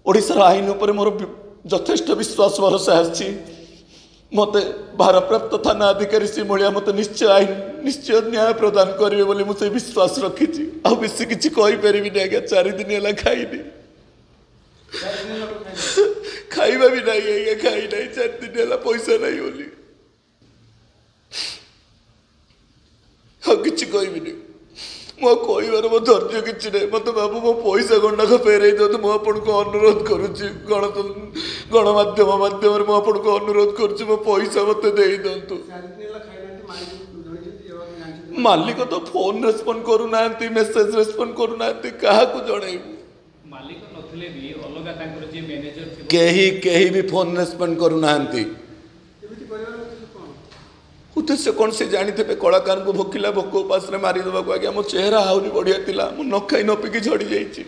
ओडिशार आईन उपर मोर यथेष्ट विश्वास भरोसा आछि मते भारप्राप्त थाना अधिकारी श्री मलिया मते निश्चय न्याय प्रदान करेंगे बोली मुझे विश्वास रखी आ बेसी किसी कहीपर भी नहीं। 4 दिन है खाईनी खाइबा भी नहीं आज्ञा खाई ना 4 दिन है पैसा नहीं बोली कि कहबी मो कहबार मो धैर्य कि ना मत बाबू मो पैसा गंडाक फेरई दिखाते मुझे आपन को अनुरोध करुच्ची गणमाध्यम माध्यम मुझे को अनुरोध करुच्ची मो पैसा मत दे दिंतु। मालिक तो फोन रेस्पॉन्ड करूना मेसेज रेस्पॉन्ड करूना क्या जनइबू कहीं भी फोन रेस्पॉन्ड करूना उद्देश्य कौन से जानी थे कलाकार को भोकिला भोक उपास मारिदेवा को आज्ञा मो चेहरा आहरी बढ़िया था मु न खाई न पिकी झड़ी जाइए।